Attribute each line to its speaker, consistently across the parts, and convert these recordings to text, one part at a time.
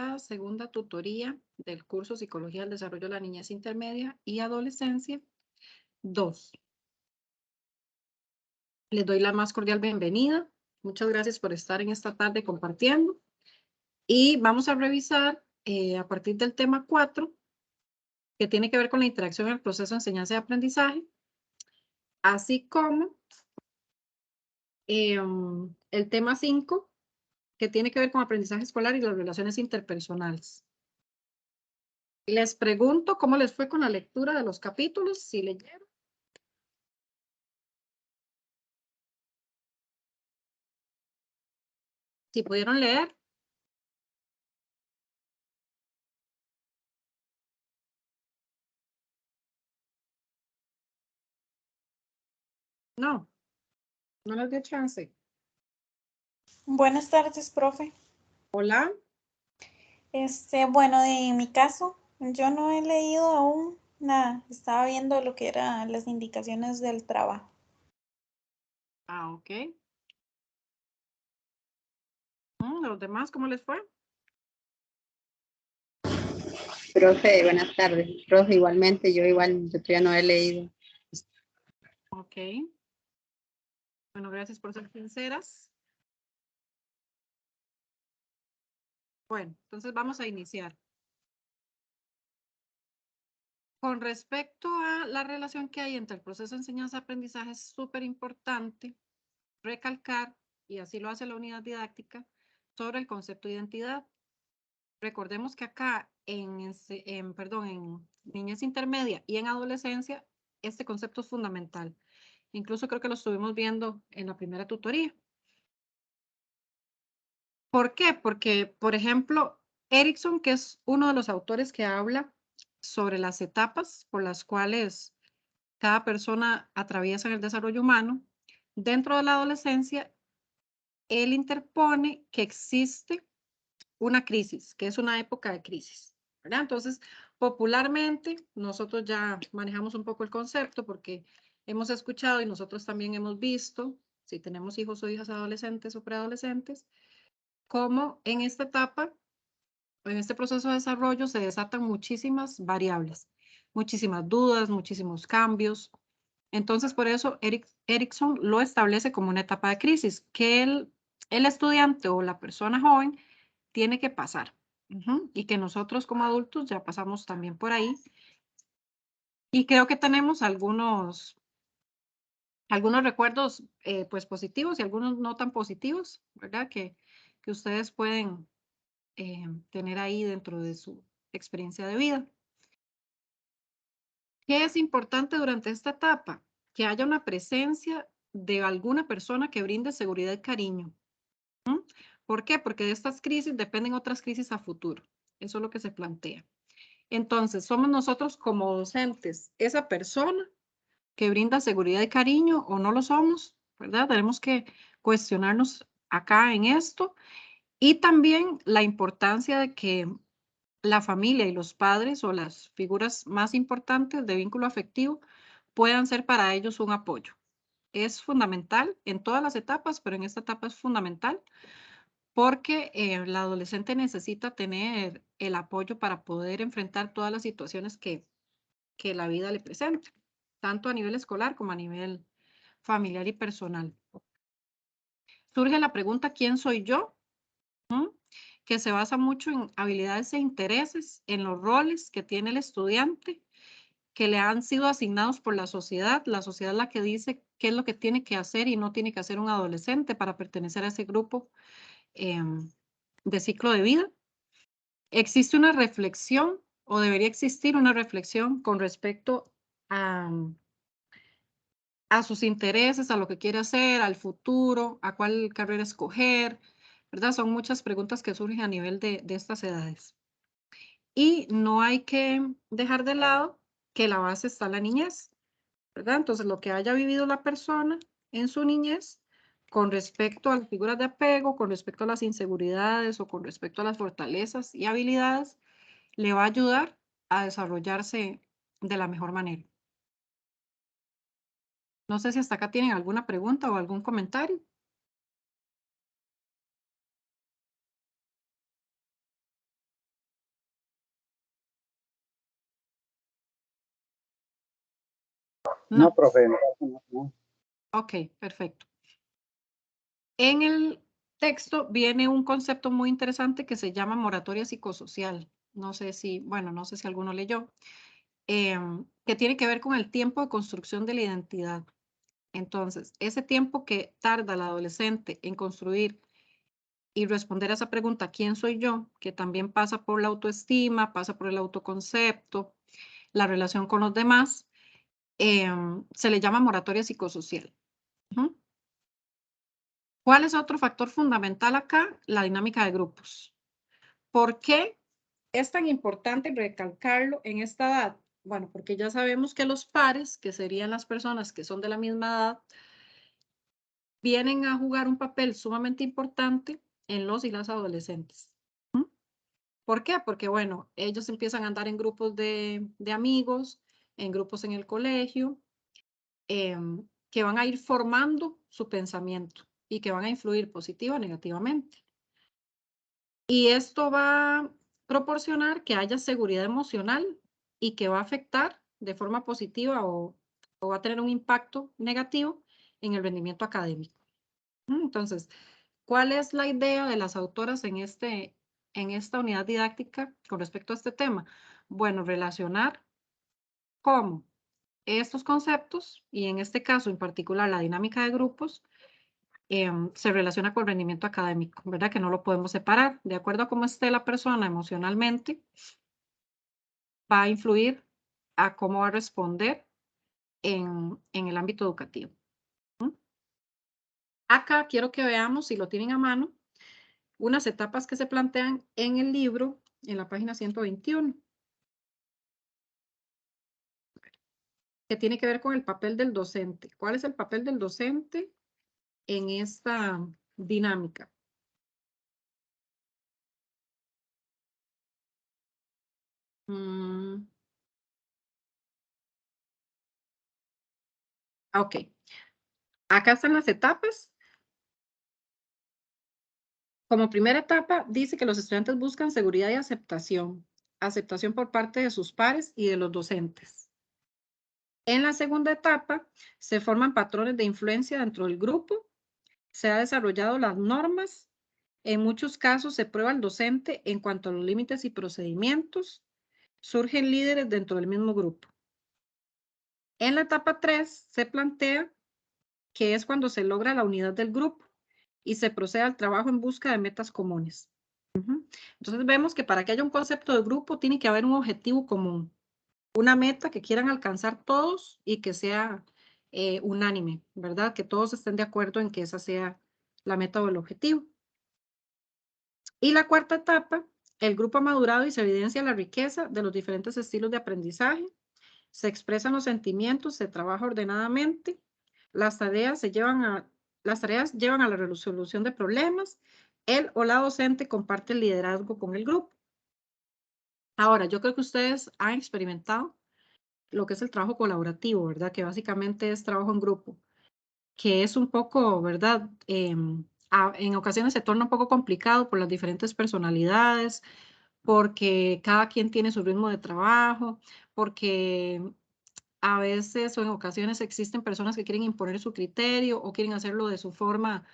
Speaker 1: la segunda tutoría del curso Psicología del Desarrollo de la Niñez Intermedia y Adolescencia 2. Les doy la más cordial bienvenida. Muchas gracias por estar en esta tarde compartiendo. Y vamos a revisar a partir del tema 4, que tiene que ver con la interacción en el proceso de enseñanza y aprendizaje, así como el tema 5, que tiene que ver con aprendizaje escolar y las relaciones interpersonales. Les pregunto cómo les fue con la lectura de los capítulos, si leyeron. Si pudieron leer. No, no les dio chance.
Speaker 2: Buenas tardes, profe.
Speaker 1: Hola.
Speaker 2: Bueno, en mi caso, yo no he leído aún nada. Estaba viendo lo que eran las indicaciones del trabajo.
Speaker 1: Ok. ¿Los demás cómo les fue?
Speaker 3: Profe, buenas tardes. Profe, igualmente, yo todavía no he leído.
Speaker 1: Ok. Bueno, gracias por ser sinceras. Bueno, entonces vamos a iniciar. Con respecto a la relación que hay entre el proceso de enseñanza-aprendizaje, es súper importante recalcar, y así lo hace la unidad didáctica, sobre el concepto de identidad. Recordemos que acá en niñez intermedia y en adolescencia, este concepto es fundamental. Incluso creo que lo estuvimos viendo en la primera tutoría. ¿Por qué? Porque, por ejemplo, Erickson, que es uno de los autores que habla sobre las etapas por las cuales cada persona atraviesa en el desarrollo humano, dentro de la adolescencia, él interpone que existe una crisis, que es una época de crisis, ¿verdad? Entonces, popularmente, nosotros ya manejamos un poco el concepto porque hemos escuchado y nosotros también hemos visto, si tenemos hijos o hijas adolescentes o preadolescentes, cómo en esta etapa, en este proceso de desarrollo, se desatan muchísimas variables, muchísimas dudas, muchísimos cambios. Entonces, por eso Erickson lo establece como una etapa de crisis, que el estudiante o la persona joven tiene que pasar. Y que nosotros como adultos ya pasamos también por ahí. Y creo que tenemos algunos recuerdos pues positivos y algunos no tan positivos, ¿verdad? Que ustedes pueden tener ahí dentro de su experiencia de vida. ¿Qué es importante durante esta etapa? Que haya una presencia de alguna persona que brinde seguridad y cariño. ¿Por qué? Porque de estas crisis dependen otras crisis a futuro. Eso es lo que se plantea. Entonces, somos nosotros como docentes esa persona que brinda seguridad y cariño o no lo somos, ¿verdad? Tenemos que cuestionarnos acá en esto y también la importancia de que la familia y los padres o las figuras más importantes de vínculo afectivo puedan ser para ellos un apoyo. Es fundamental en todas las etapas, pero en esta etapa es fundamental porque la adolescente necesita tener el apoyo para poder enfrentar todas las situaciones que la vida le presenta, tanto a nivel escolar como a nivel familiar y personal. Surge la pregunta, ¿quién soy yo? Que se basa mucho en habilidades e intereses, en los roles que tiene el estudiante, que le han sido asignados por la sociedad es la que dice qué es lo que tiene que hacer y no tiene que hacer un adolescente para pertenecer a ese grupo de ciclo de vida. ¿Existe una reflexión o debería existir una reflexión con respecto a sus intereses, a lo que quiere hacer, al futuro, a cuál carrera escoger, ¿verdad? Son muchas preguntas que surgen a nivel de estas edades. Y no hay que dejar de lado que la base está la niñez, ¿verdad? Entonces, lo que haya vivido la persona en su niñez con respecto a las figuras de apego, con respecto a las inseguridades o con respecto a las fortalezas y habilidades, le va a ayudar a desarrollarse de la mejor manera. No sé si hasta acá tienen alguna pregunta o algún comentario.
Speaker 4: No, profe, no.
Speaker 1: Ok, perfecto. En el texto viene un concepto muy interesante que se llama moratoria psicosocial. No sé si alguno leyó, que tiene que ver con el tiempo de construcción de la identidad. Entonces, ese tiempo que tarda el adolescente en construir y responder a esa pregunta, ¿quién soy yo? Que también pasa por la autoestima, pasa por el autoconcepto, la relación con los demás, se le llama moratoria psicosocial. Ujú. ¿Cuál es otro factor fundamental acá? La dinámica de grupos. ¿Por qué es tan importante recalcarlo en esta edad? Bueno, porque ya sabemos que los pares, que serían las personas que son de la misma edad, vienen a jugar un papel sumamente importante en los y las adolescentes. ¿Mm? ¿Por qué? Porque, bueno, ellos empiezan a andar en grupos de amigos, en grupos en el colegio, que van a ir formando su pensamiento y que van a influir positiva o negativamente. Y esto va a proporcionar que haya seguridad emocional y que va a afectar de forma positiva o va a tener un impacto negativo en el rendimiento académico. Entonces, ¿cuál es la idea de las autoras en esta unidad didáctica con respecto a este tema? Bueno, relacionar cómo estos conceptos, y en este caso en particular la dinámica de grupos, se relaciona con el rendimiento académico, ¿verdad? Que no lo podemos separar. De acuerdo a cómo esté la persona emocionalmente, va a influir a cómo va a responder en el ámbito educativo. Acá quiero que veamos, si lo tienen a mano, unas etapas que se plantean en el libro, en la página 121, que tiene que ver con el papel del docente. ¿Cuál es el papel del docente en esta dinámica? Ok. Acá están las etapas. Como primera etapa, dice que los estudiantes buscan seguridad y aceptación. Aceptación por parte de sus pares y de los docentes. En la segunda etapa, se forman patrones de influencia dentro del grupo. Se han desarrollado las normas. En muchos casos se prueba al docente en cuanto a los límites y procedimientos. Surgen líderes dentro del mismo grupo. En la etapa 3 se plantea que es cuando se logra la unidad del grupo y se procede al trabajo en busca de metas comunes. Entonces vemos que para que haya un concepto de grupo tiene que haber un objetivo común, una meta que quieran alcanzar todos y que sea unánime, ¿verdad? Que todos estén de acuerdo en que esa sea la meta o el objetivo. Y la cuarta etapa, el grupo ha madurado y se evidencia la riqueza de los diferentes estilos de aprendizaje, se expresan los sentimientos, se trabaja ordenadamente, las tareas llevan a la resolución de problemas, él o la docente comparte el liderazgo con el grupo. Ahora, yo creo que ustedes han experimentado lo que es el trabajo colaborativo, ¿verdad? Que básicamente es trabajo en grupo, que es un poco, ¿verdad? En ocasiones se torna un poco complicado por las diferentes personalidades, porque cada quien tiene su ritmo de trabajo, porque a veces o en ocasiones existen personas que quieren imponer su criterio o quieren hacerlo de su forma,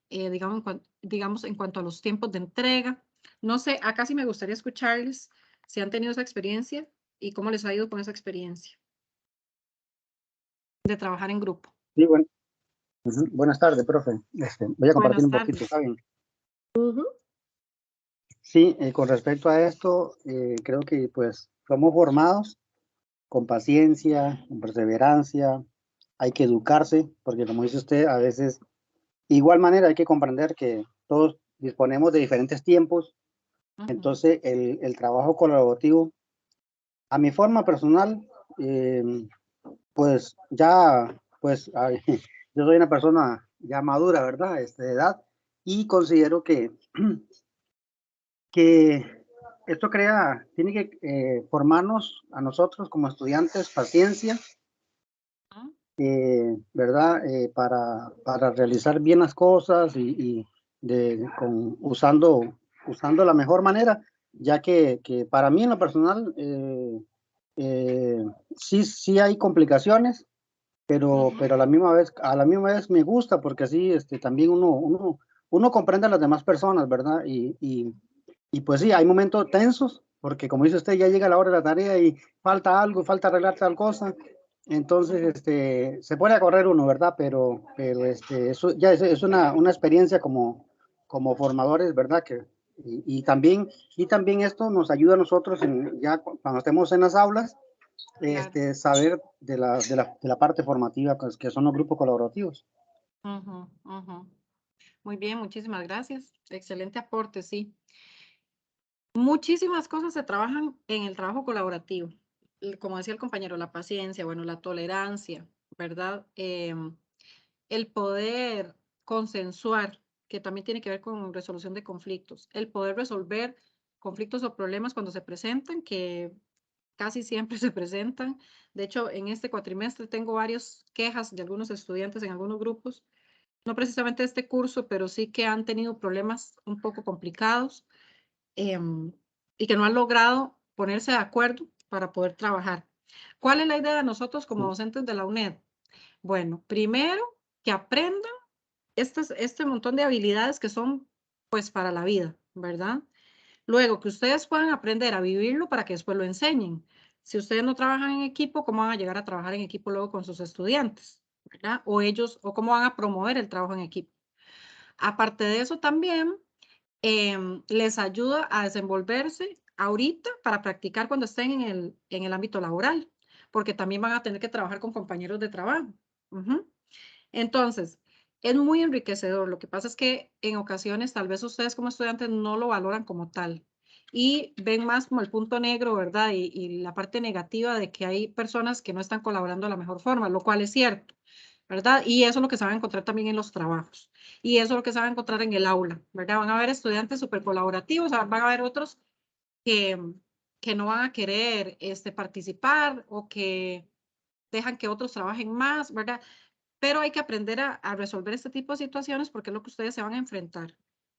Speaker 1: digamos, en cuanto a los tiempos de entrega. No sé, acá sí me gustaría escucharles si han tenido esa experiencia y cómo les ha ido con esa experiencia de trabajar en grupo.
Speaker 4: Sí, bueno. Buenas tardes, profe. Voy a compartir
Speaker 1: Buenas
Speaker 4: un poquito,
Speaker 1: tardes.
Speaker 4: ¿saben? Sí, con respecto a esto, creo que pues somos formados con paciencia, con perseverancia, hay que educarse, porque como dice usted, a veces, igual manera hay que comprender que todos disponemos de diferentes tiempos, entonces el trabajo colaborativo, a mi forma personal, pues ya, pues yo soy una persona ya madura, ¿verdad? De edad, y considero que esto tiene que formarnos a nosotros como estudiantes paciencia, ¿verdad? Para realizar bien las cosas y usando la mejor manera, ya que para mí en lo personal sí hay complicaciones, pero a la misma vez me gusta porque así también uno comprende a las demás personas, ¿verdad? Y pues sí, hay momentos tensos, porque como dice usted, ya llega la hora de la tarea y falta algo, falta arreglar tal cosa, entonces se pone a correr uno, ¿verdad? Pero eso ya es una experiencia como formadores, ¿verdad? Y también esto nos ayuda a nosotros ya cuando estemos en las aulas,
Speaker 1: Claro.
Speaker 4: saber de la parte formativa, pues, que son los grupos colaborativos.
Speaker 1: Ujú, ujú. Muy bien, muchísimas gracias. Excelente aporte, sí. Muchísimas cosas se trabajan en el trabajo colaborativo. Como decía el compañero, la paciencia, bueno, la tolerancia, ¿verdad? El poder consensuar, que también tiene que ver con resolución de conflictos. El poder resolver conflictos o problemas cuando se presentan, que casi siempre se presentan. De hecho, en este cuatrimestre tengo varias quejas de algunos estudiantes en algunos grupos, no precisamente este curso, pero sí que han tenido problemas un poco complicados y que no han logrado ponerse de acuerdo para poder trabajar. ¿Cuál es la idea de nosotros como docentes de la UNED? Bueno, primero, que aprendan este montón de habilidades que son, pues, para la vida, ¿verdad? Luego, que ustedes puedan aprender a vivirlo para que después lo enseñen. Si ustedes no trabajan en equipo, ¿cómo van a llegar a trabajar en equipo luego con sus estudiantes? ¿Verdad? O cómo van a promover el trabajo en equipo. Aparte de eso, también les ayuda a desenvolverse ahorita para practicar cuando estén en el ámbito laboral, porque también van a tener que trabajar con compañeros de trabajo. Ujú. Entonces, es muy enriquecedor. Lo que pasa es que en ocasiones tal vez ustedes como estudiantes no lo valoran como tal y ven más como el punto negro, ¿verdad? Y la parte negativa de que hay personas que no están colaborando de la mejor forma, lo cual es cierto, ¿verdad? Y eso es lo que se va a encontrar también en los trabajos. Y eso es lo que se va a encontrar en el aula, ¿verdad? Van a haber estudiantes súper colaborativos, van a haber otros que, que no van a querer participar o que dejan que otros trabajen más, ¿verdad? Pero hay que aprender a resolver este tipo de situaciones porque es lo que ustedes se van a enfrentar.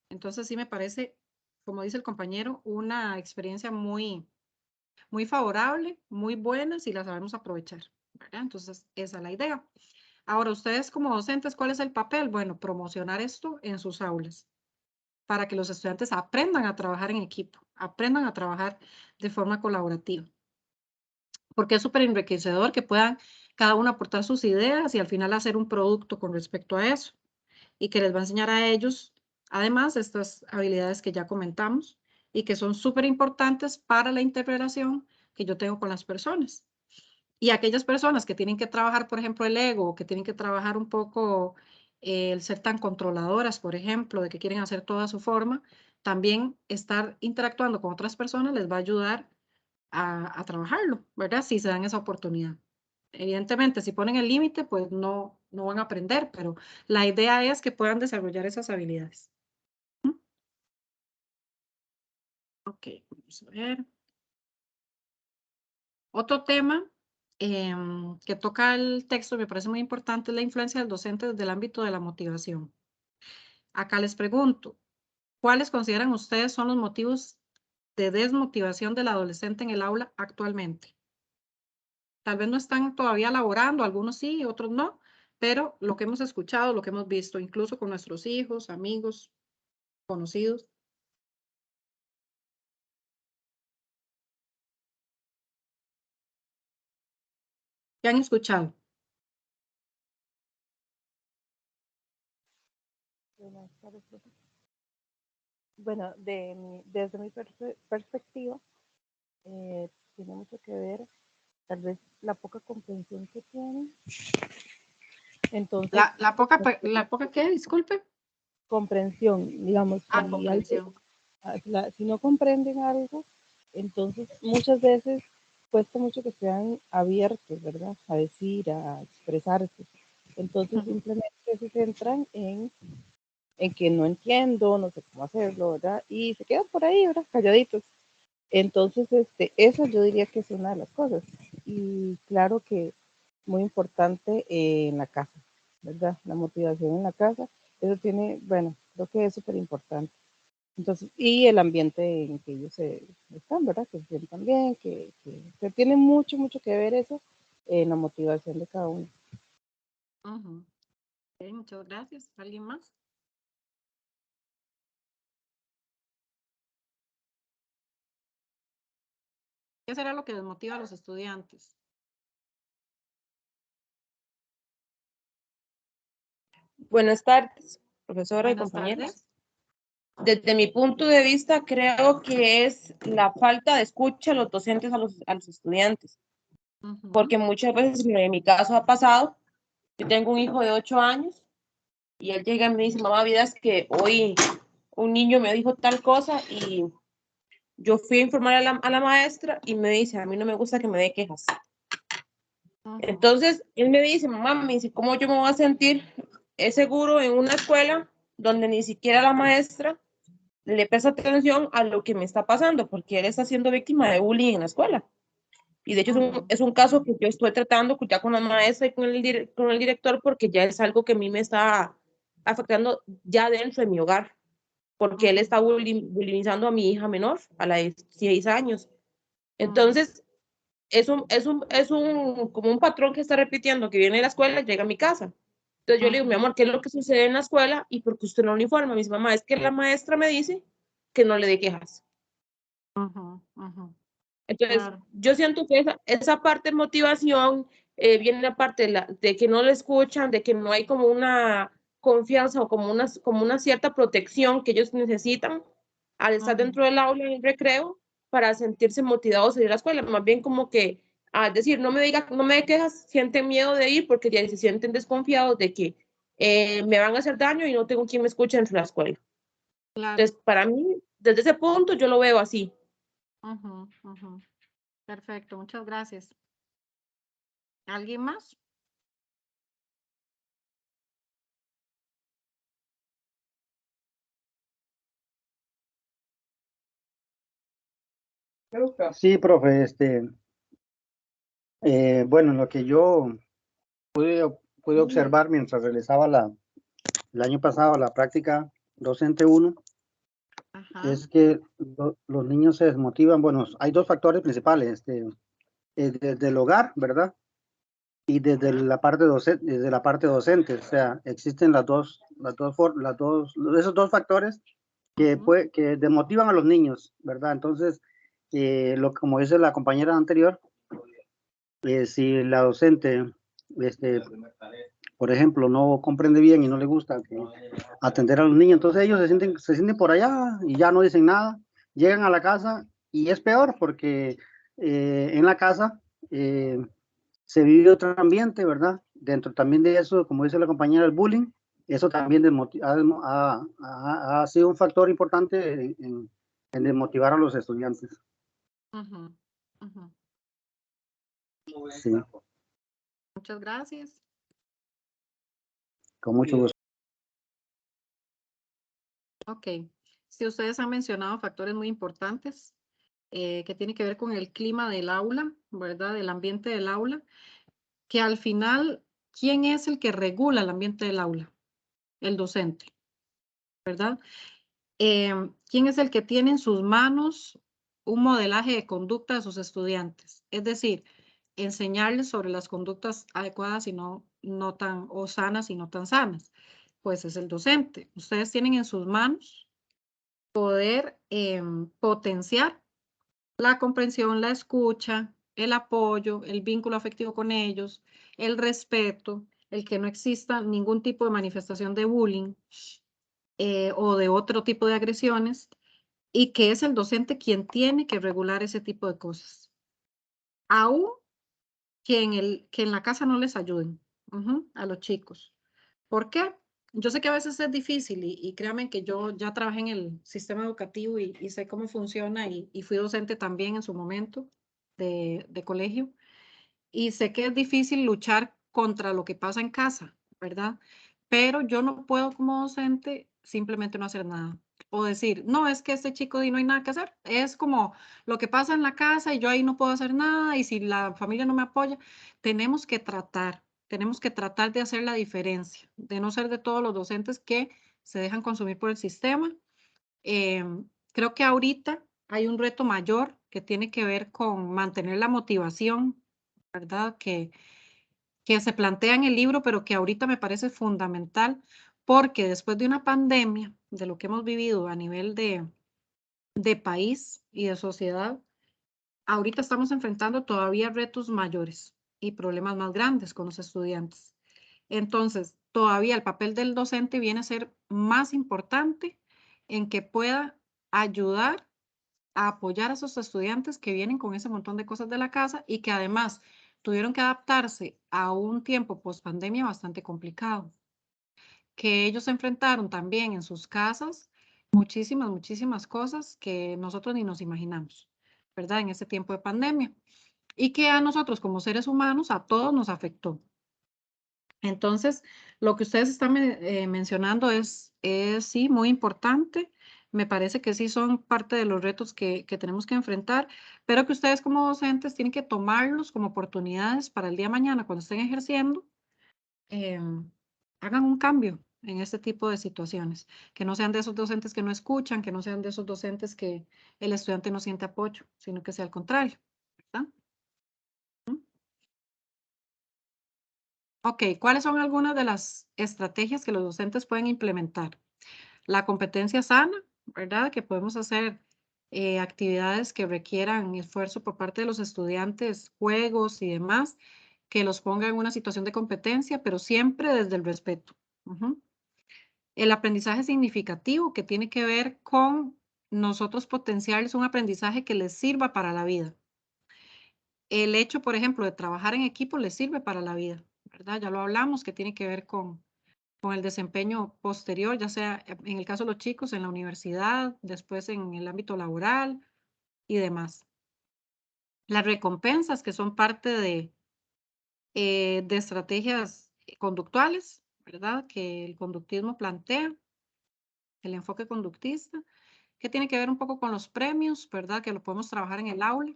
Speaker 1: Entonces sí me parece, como dice el compañero, una experiencia muy, muy favorable, muy buena si la sabemos aprovechar, ¿verdad? Entonces esa es la idea. Ahora, ustedes como docentes, ¿cuál es el papel? Bueno, promocionar esto en sus aulas para que los estudiantes aprendan a trabajar en equipo, aprendan a trabajar de forma colaborativa, porque es súper enriquecedor que puedan cada uno aportar sus ideas y al final hacer un producto con respecto a eso y que les va a enseñar a ellos, además, estas habilidades que ya comentamos y que son súper importantes para la interpretación que yo tengo con las personas. Y aquellas personas que tienen que trabajar, por ejemplo, el ego, que tienen que trabajar un poco el ser tan controladoras, por ejemplo, de que quieren hacer todo a su forma, también estar interactuando con otras personas les va a ayudar a trabajarlo, ¿verdad? Si se dan esa oportunidad. Evidentemente, si ponen el límite, pues no van a aprender, pero la idea es que puedan desarrollar esas habilidades. Ok, vamos a ver. Otro tema que toca el texto, me parece muy importante, es la influencia del docente desde el ámbito de la motivación. Acá les pregunto, ¿cuáles consideran ustedes son los motivos de desmotivación del adolescente en el aula actualmente? Tal vez no están todavía laborando, algunos sí, otros no, pero lo que hemos escuchado, lo que hemos visto, incluso con nuestros hijos, amigos, conocidos. ¿Qué han escuchado?
Speaker 5: Buenas tardes, profe. Bueno, desde mi perspectiva, tiene mucho que ver tal vez la poca comprensión que tienen. Entonces,
Speaker 1: ¿La poca qué? Disculpe.
Speaker 5: comprensión, digamos,
Speaker 1: Comprensión.
Speaker 5: si no comprenden algo, entonces muchas veces cuesta mucho que sean abiertos, ¿verdad? A decir, a expresarse. Entonces simplemente se centran en que no entiendo, no sé cómo hacerlo, ¿verdad? Y se quedan por ahí, ¿verdad? Calladitos. Entonces, eso yo diría que es una de las cosas. Y claro que muy importante en la casa, ¿verdad? La motivación en la casa, eso tiene, bueno, creo que es súper importante. Entonces, y el ambiente en que ellos están, ¿verdad? Que se sientan bien, que tiene mucho, mucho que ver eso en la motivación de cada uno.
Speaker 1: Ujú. Ok, muchas gracias. ¿Alguien más? ¿Qué será lo que desmotiva a los estudiantes?
Speaker 5: Buenas tardes, profesora y
Speaker 1: Buenas
Speaker 5: compañeros.
Speaker 1: tardes.
Speaker 5: Desde mi punto de vista, creo que es la falta de escucha a los docentes a los estudiantes,
Speaker 1: Ujú.
Speaker 5: porque muchas veces, en mi caso ha pasado, yo tengo un hijo de 8 años y él llega y me dice, mamá, vieras que hoy un niño me dijo tal cosa y yo fui a informar a la maestra y me dice, a mí no me gusta que me dé quejas.
Speaker 1: Ujú.
Speaker 5: Entonces, él me dice, mamá, me dice, ¿cómo yo me voy a sentir seguro en una escuela donde ni siquiera la maestra le presta atención a lo que me está pasando? Porque él está siendo víctima de bullying en la escuela. Y de hecho
Speaker 1: Ujú.
Speaker 5: es un caso que yo estoy tratando ya con la maestra y con el director, porque ya es algo que a mí me está afectando ya dentro de mi hogar, porque él
Speaker 1: Ujú.
Speaker 5: está bullyingizando a mi hija menor, a la de 16 años.
Speaker 1: Ujú.
Speaker 5: Entonces, como un patrón que está repitiendo, que viene de la escuela, llega a mi casa. Entonces yo le digo, mi
Speaker 1: Ujú.
Speaker 5: amor, ¿qué es lo que sucede en la escuela? ¿Y por qué usted no lo informa? Me dice, mamá, es que la maestra me dice que no le dé quejas.
Speaker 1: Ujú. Ujú.
Speaker 5: Entonces,
Speaker 1: Claro.
Speaker 5: yo siento que esa parte de motivación viene la parte de que no le escuchan, de que no hay como una confianza o como una cierta protección que ellos necesitan al estar
Speaker 1: Ujú.
Speaker 5: dentro del aula en el recreo para sentirse motivados a ir a la escuela. Más bien como que, al decir, no me dé quejas, sienten miedo de ir porque ya se sienten desconfiados de que me van a hacer daño y no tengo quien me escuche dentro de la escuela.
Speaker 1: Claro.
Speaker 5: Entonces, para mí, desde ese punto, yo lo veo así.
Speaker 1: Ujú. Ujú. Perfecto, muchas gracias. ¿Alguien más?
Speaker 4: Sí, profe, bueno, lo que yo pude observar mientras realizaba el año pasado la práctica docente 1,
Speaker 1: Ajá.
Speaker 4: es que los niños se desmotivan. Bueno, hay dos factores principales, desde el hogar, ¿verdad? Y desde desde la parte docente. O sea, existen esos dos factores
Speaker 1: Ujú.
Speaker 4: que desmotivan a los niños, ¿verdad? Entonces, como dice la compañera anterior, si la docente, este, por ejemplo, no comprende bien y no le gusta atender a los niños, entonces ellos se sienten por allá y ya no dicen nada, llegan a la casa y es peor porque en la casa se vive otro ambiente, ¿verdad? Dentro también de eso, como dice la compañera, el bullying, eso también ha sido un factor importante en desmotivar a los estudiantes.
Speaker 1: Ujú. Ujú.
Speaker 4: Sí,
Speaker 1: Muchas gracias.
Speaker 4: con mucho gusto.
Speaker 1: Ok. Si ustedes han mencionado factores muy importantes que tienen que ver con el clima del aula, ¿verdad? Del ambiente del aula, que al final, ¿quién es el que regula el ambiente del aula? El docente, ¿verdad? ¿Quién es el que tiene en sus manos un modelaje de conducta de sus estudiantes? Es decir, enseñarles sobre las conductas adecuadas y no tan, o sanas y no tan sanas. Pues es el docente. Ustedes tienen en sus manos poder potenciar la comprensión, la escucha, el apoyo, el vínculo afectivo con ellos, el respeto, el que no exista ningún tipo de manifestación de bullying o de otro tipo de agresiones, y que es el docente quien tiene que regular ese tipo de cosas. Aún que en la casa no les ayuden a los chicos. ¿Por qué? Yo sé que a veces es difícil y créanme que yo ya trabajé en el sistema educativo y sé cómo funciona y fui docente también en su momento de colegio y sé que es difícil luchar contra lo que pasa en casa, ¿verdad? Pero yo no puedo como docente simplemente no hacer nada o decir, no, es que este chico no hay nada que hacer. Es como lo que pasa en la casa y yo ahí no puedo hacer nada y si la familia no me apoya, tenemos que tratar de hacer la diferencia, de no ser de todos los docentes que se dejan consumir por el sistema. Creo que ahorita hay un reto mayor que tiene que ver con mantener la motivación, ¿verdad? que se plantea en el libro, pero que ahorita me parece fundamental, porque después de una pandemia, de lo que hemos vivido a nivel de país y de sociedad, ahorita estamos enfrentando todavía retos mayores y problemas más grandes con los estudiantes. Entonces, todavía el papel del docente viene a ser más importante en que pueda ayudar a apoyar a esos estudiantes que vienen con ese montón de cosas de la casa y que además tuvieron que adaptarse a un tiempo post pandemia bastante complicado, que ellos enfrentaron también en sus casas muchísimas cosas que nosotros ni nos imaginamos, ¿verdad? En ese tiempo de pandemia y que a nosotros como seres humanos, a todos nos afectó. Entonces, lo que ustedes están mencionando es sí muy importante. Me parece que sí son parte de los retos que tenemos que enfrentar, pero que ustedes como docentes tienen que tomarlos como oportunidades para el día de mañana cuando estén ejerciendo, hagan un cambio en este tipo de situaciones, que no sean de esos docentes que no escuchan, que no sean de esos docentes que el estudiante no siente apoyo, sino que sea al contrario, ¿verdad? Ok, ¿cuáles son algunas de las estrategias que los docentes pueden implementar? La competencia sana, ¿verdad? Que podemos hacer actividades que requieran esfuerzo por parte de los estudiantes, juegos y demás, que los pongan en una situación de competencia, pero siempre desde el respeto. Ujú. El aprendizaje significativo, que tiene que ver con nosotros potenciarles un aprendizaje que les sirva para la vida. El hecho, por ejemplo, de trabajar en equipo les sirve para la vida, ¿verdad? Ya lo hablamos, que tiene que ver con el desempeño posterior, ya sea en el caso de los chicos en la universidad, después en el ámbito laboral y demás. Las recompensas, que son parte de estrategias conductuales, ¿verdad? Que el conductismo plantea, el enfoque conductista, que tiene que ver un poco con los premios, ¿verdad? Que lo podemos trabajar en el aula.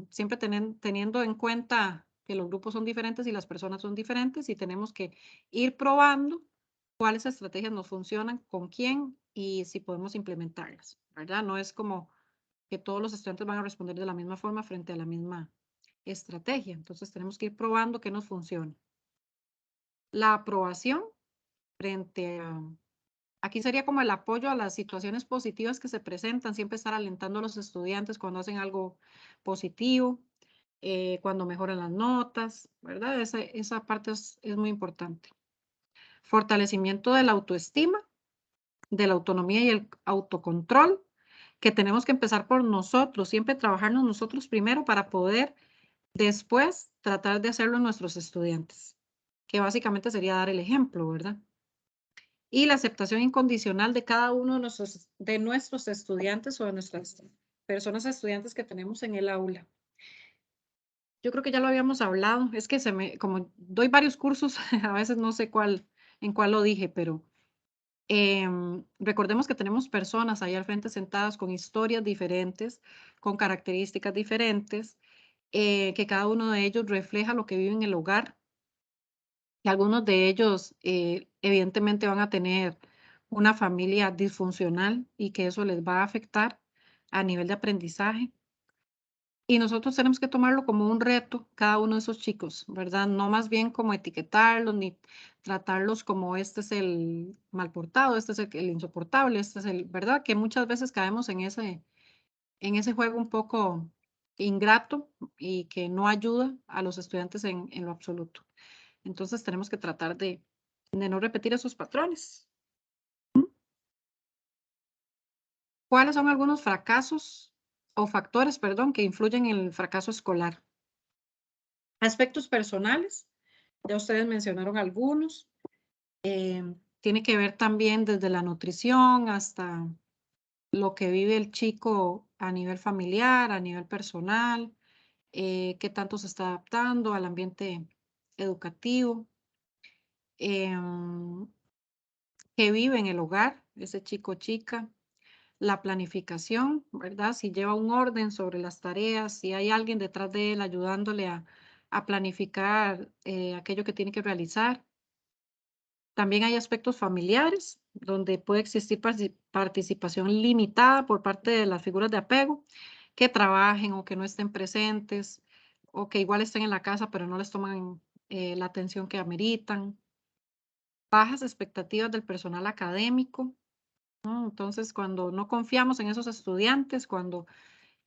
Speaker 1: Siempre teniendo en cuenta que los grupos son diferentes y las personas son diferentes y tenemos que ir probando cuáles estrategias nos funcionan, con quién y si podemos implementarlas, ¿verdad? No es como que todos los estudiantes van a responder de la misma forma frente a la misma estrategia. Entonces tenemos que ir probando qué nos funciona. La aprobación frente a... Aquí sería como el apoyo a las situaciones positivas que se presentan, siempre estar alentando a los estudiantes cuando hacen algo positivo, cuando mejoran las notas, ¿verdad? Esa parte es muy importante. Fortalecimiento de la autoestima, de la autonomía y el autocontrol, que tenemos que empezar por nosotros, siempre trabajarnos nosotros primero para poder después tratar de hacerlo en nuestros estudiantes, que básicamente sería dar el ejemplo, ¿verdad? Y la aceptación incondicional de cada uno de nuestros estudiantes o de nuestras personas estudiantes que tenemos en el aula. Yo creo que ya lo habíamos hablado, es que como doy varios cursos, a veces no sé en cuál lo dije, pero recordemos que tenemos personas ahí al frente sentadas con historias diferentes, con características diferentes, que cada uno de ellos refleja lo que vive en el hogar. Y algunos de ellos evidentemente van a tener una familia disfuncional y que eso les va a afectar a nivel de aprendizaje. Y nosotros tenemos que tomarlo como un reto, cada uno de esos chicos, ¿verdad? No más bien como etiquetarlos ni tratarlos como este es el mal portado, este es el insoportable, este es el, ¿verdad? Que muchas veces caemos en ese juego un poco ingrato y que no ayuda a los estudiantes en lo absoluto. Entonces tenemos que tratar de no repetir esos patrones. ¿Cuáles son algunos fracasos o factores, perdón, que influyen en el fracaso escolar? Aspectos personales, ya ustedes mencionaron algunos. Tiene que ver también desde la nutrición hasta lo que vive el chico a nivel familiar, a nivel personal, qué tanto se está adaptando al ambiente educativo, qué vive en el hogar, ese chico o chica, la planificación, ¿verdad? Si lleva un orden sobre las tareas, si hay alguien detrás de él ayudándole a planificar aquello que tiene que realizar. También hay aspectos familiares, donde puede existir participación limitada por parte de las figuras de apego, que trabajen o que no estén presentes, o que igual estén en la casa, pero no les toman la atención que ameritan. Bajas expectativas del personal académico, ¿no? Entonces, cuando no confiamos en esos estudiantes, cuando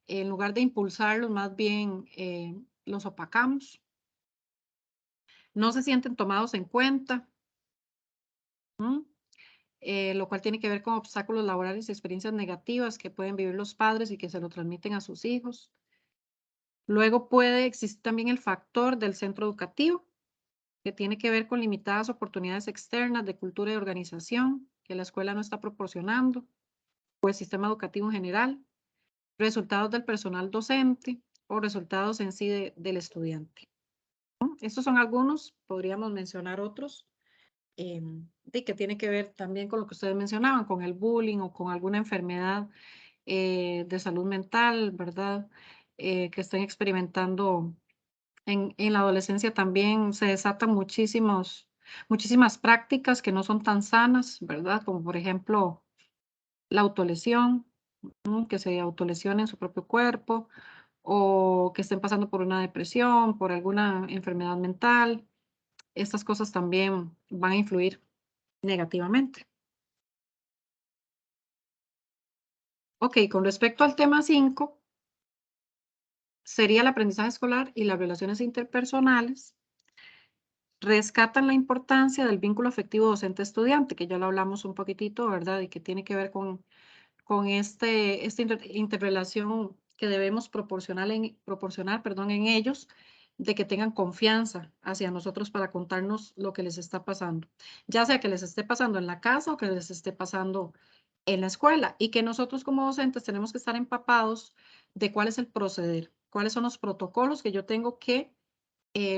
Speaker 1: en lugar de impulsarlos, más bien los opacamos. No se sienten tomados en cuenta, lo cual tiene que ver con obstáculos laborales y experiencias negativas que pueden vivir los padres y que se lo transmiten a sus hijos. Luego puede existir también el factor del centro educativo, que tiene que ver con limitadas oportunidades externas de cultura y organización que la escuela no está proporcionando, o el sistema educativo en general, resultados del personal docente o resultados en sí del estudiante. Estos son algunos, podríamos mencionar otros, de que tiene que ver también con lo que ustedes mencionaban, con el bullying o con alguna enfermedad de salud mental, ¿verdad? Que estén experimentando en la adolescencia también se desatan muchísimas prácticas que no son tan sanas, ¿verdad? Como por ejemplo la autolesión, que se autolesionen su propio cuerpo o que estén pasando por una depresión, por alguna enfermedad mental. Estas cosas también van a influir negativamente. Ok, con respecto al tema 5, sería el aprendizaje escolar y las relaciones interpersonales. Rescatan la importancia del vínculo afectivo docente-estudiante, que ya lo hablamos un poquitito, ¿verdad? Y que tiene que ver con esta interrelación que debemos proporcionar, en ellos, de que tengan confianza hacia nosotros para contarnos lo que les está pasando, ya sea que les esté pasando en la casa o que les esté pasando en la escuela, y que nosotros como docentes tenemos que estar empapados de cuál es el proceder, cuáles son los protocolos que yo tengo que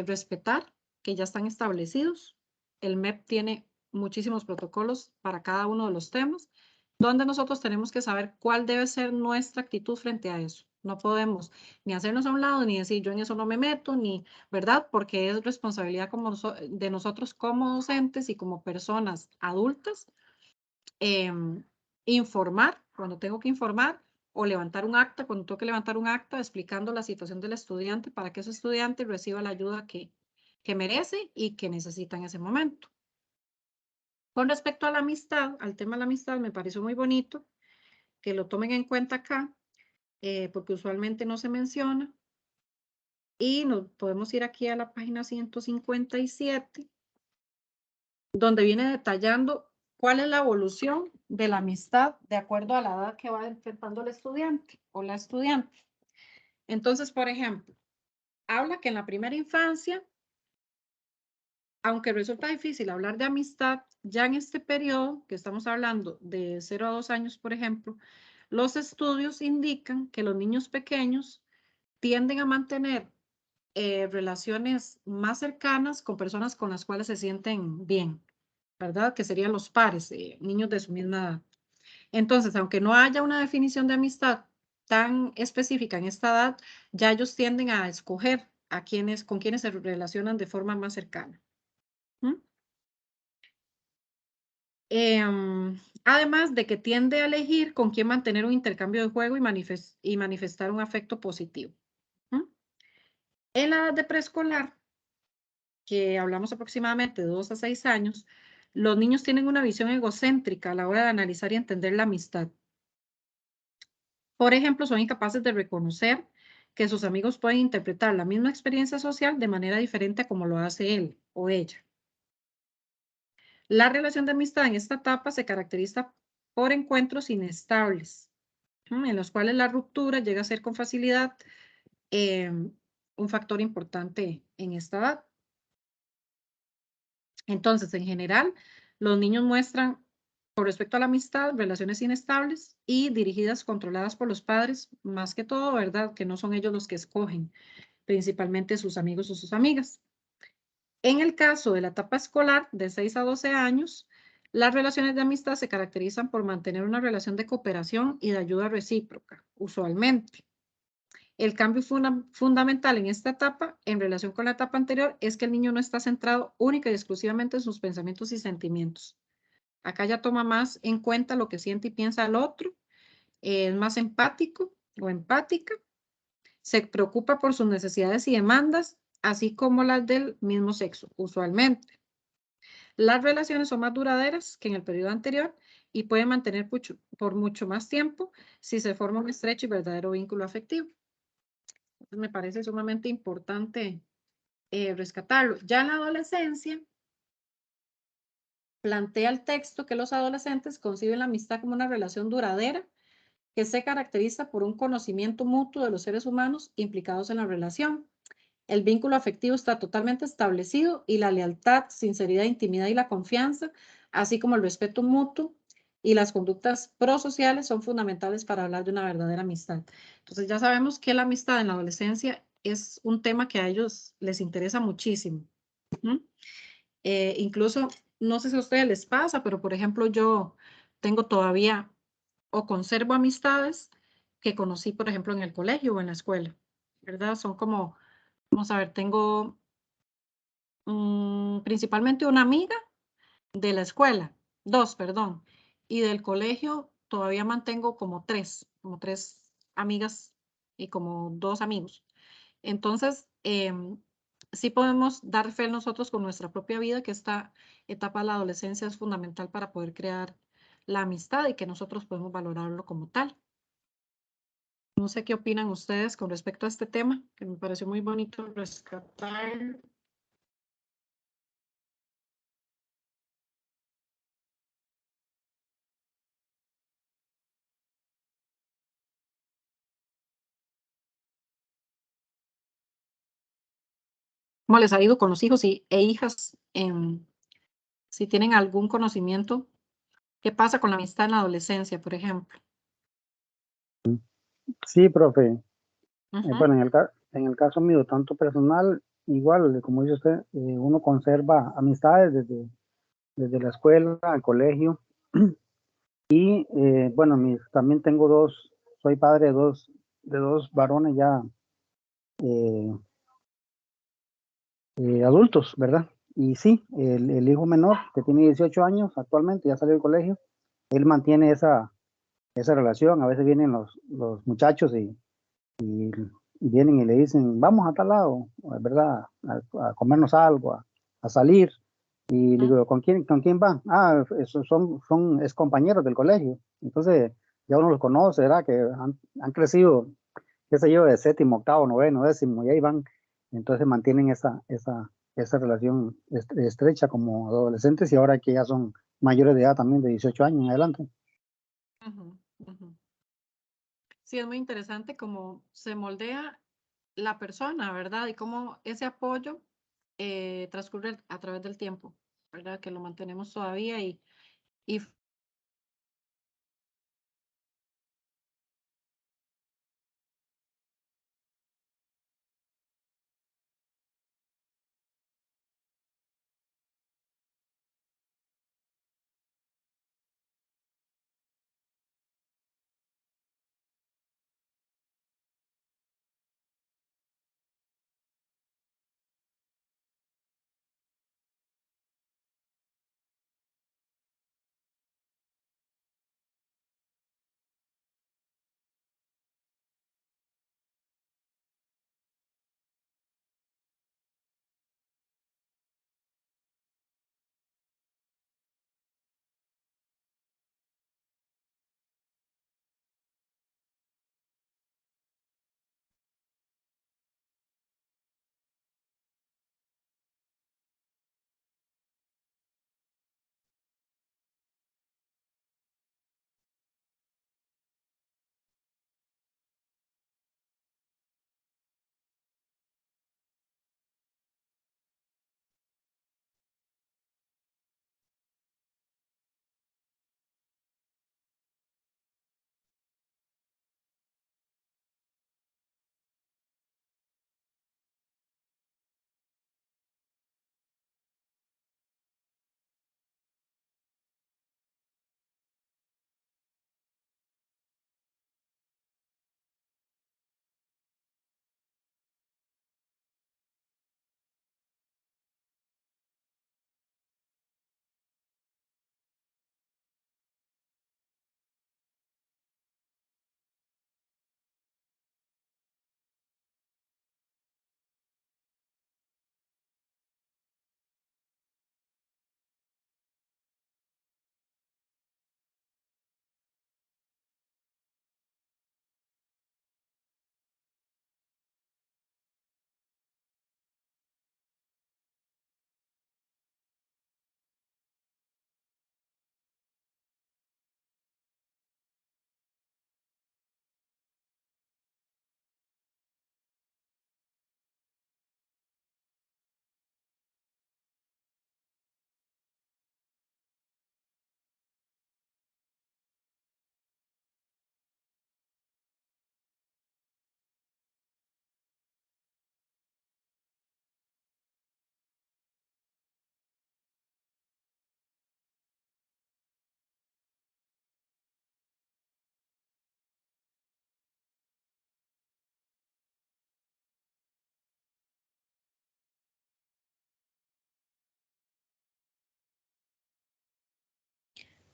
Speaker 1: respetar, que ya están establecidos. El MEP tiene muchísimos protocolos para cada uno de los temas, donde nosotros tenemos que saber cuál debe ser nuestra actitud frente a eso. No podemos ni hacernos a un lado, ni decir yo en eso no me meto, ni, ¿verdad? Porque es responsabilidad de nosotros como docentes y como personas adultas, informar cuando tengo que informar o levantar un acta cuando tengo que levantar un acta explicando la situación del estudiante para que ese estudiante reciba la ayuda que merece y que necesita en ese momento. Con respecto a la amistad, al tema de la amistad, me pareció muy bonito que lo tomen en cuenta acá, porque usualmente no se menciona. Y nos podemos ir aquí a la página 157, donde viene detallando cuál es la evolución de la amistad de acuerdo a la edad que va enfrentando el estudiante o la estudiante. Entonces, por ejemplo, habla que en la primera infancia, aunque resulta difícil hablar de amistad, ya en este periodo, que estamos hablando de 0 a 2 años, por ejemplo, los estudios indican que los niños pequeños tienden a mantener relaciones más cercanas con personas con las cuales se sienten bien, ¿verdad? Que serían los pares, niños de su misma edad. Entonces, aunque no haya una definición de amistad tan específica en esta edad, ya ellos tienden a escoger con quienes se relacionan de forma más cercana. Además de que tiende a elegir con quién mantener un intercambio de juego y manifestar un afecto positivo. En la edad de preescolar, que hablamos aproximadamente de 2 a 6 años, los niños tienen una visión egocéntrica a la hora de analizar y entender la amistad. Por ejemplo, son incapaces de reconocer que sus amigos pueden interpretar la misma experiencia social de manera diferente a como lo hace él o ella. La relación de amistad en esta etapa se caracteriza por encuentros inestables, en los cuales la ruptura llega a ser con facilidad un factor importante en esta edad. Entonces, en general, los niños muestran, con respecto a la amistad, relaciones inestables y dirigidas, controladas por los padres, más que todo, ¿verdad? Que no son ellos los que escogen, principalmente sus amigos o sus amigas. En el caso de la etapa escolar, de 6 a 12 años, las relaciones de amistad se caracterizan por mantener una relación de cooperación y de ayuda recíproca, usualmente. El cambio fundamental en esta etapa, en relación con la etapa anterior, es que el niño no está centrado única y exclusivamente en sus pensamientos y sentimientos. Acá ya toma más en cuenta lo que siente y piensa el otro, es más empático o empática, se preocupa por sus necesidades y demandas, así como las del mismo sexo, usualmente. Las relaciones son más duraderas que en el periodo anterior y pueden mantener por mucho más tiempo si se forma un estrecho y verdadero vínculo afectivo. Entonces, me parece sumamente importante rescatarlo. Ya en la adolescencia, plantea el texto que los adolescentes conciben la amistad como una relación duradera que se caracteriza por un conocimiento mutuo de los seres humanos implicados en la relación. El vínculo afectivo está totalmente establecido y la lealtad, sinceridad, intimidad y la confianza, así como el respeto mutuo y las conductas prosociales son fundamentales para hablar de una verdadera amistad. Entonces ya sabemos que la amistad en la adolescencia es un tema que a ellos les interesa muchísimo. Incluso, no sé si a ustedes les pasa, pero por ejemplo yo tengo todavía o conservo amistades que conocí, por ejemplo, en el colegio o en la escuela, ¿verdad? Son como, vamos a ver, tengo principalmente una amiga de la escuela, dos, perdón, y del colegio todavía mantengo como tres amigas y como dos amigos. Entonces, sí podemos dar fe nosotros con nuestra propia vida que esta etapa de la adolescencia es fundamental para poder crear la amistad y que nosotros podemos valorarlo como tal. No sé qué opinan ustedes con respecto a este tema, que me pareció muy bonito rescatar. ¿Cómo les ha ido con los hijos e hijas? Si tienen algún conocimiento, ¿qué pasa con la amistad en la adolescencia, por ejemplo?
Speaker 4: Sí, profe.
Speaker 1: Ujú,
Speaker 4: Bueno, en el caso mío, tanto personal, igual, como dice usted, uno conserva amistades desde la escuela, al colegio. Y bueno, también tengo soy padre de dos varones ya eh, adultos, ¿verdad? Y sí, el hijo menor, que tiene 18 años actualmente, ya salió del colegio, él mantiene esa relación. A veces vienen los muchachos y vienen y le dicen, vamos a tal lado, ¿verdad? A comernos algo, a salir. Y le
Speaker 1: ujú,
Speaker 4: digo, ¿con quién van? Ah, esos es compañeros del colegio. Entonces, ya uno los conoce, ¿verdad? Que han crecido, qué sé yo, de séptimo, octavo, noveno, décimo, y ahí van. Entonces mantienen esa relación estrecha como adolescentes y ahora que ya son mayores de edad también, de 18 años en adelante.
Speaker 1: ujú, ujú. Sí, es muy interesante cómo se moldea la persona, ¿verdad? Y cómo ese apoyo transcurre a través del tiempo, ¿verdad? Que lo mantenemos todavía y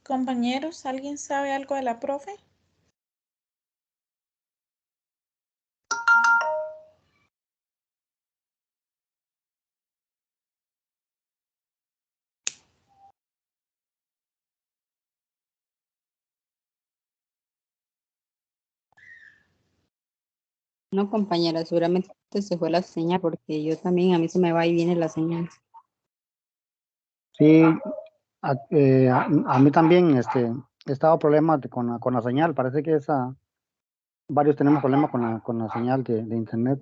Speaker 2: Compañeros, ¿alguien sabe algo de la profe?
Speaker 3: No, compañera, seguramente se fue la señal porque yo también, a mí se me va y viene la señal.
Speaker 4: Sí, a mí también he estado problemas con la señal. Parece que varios tenemos problemas con la señal de internet.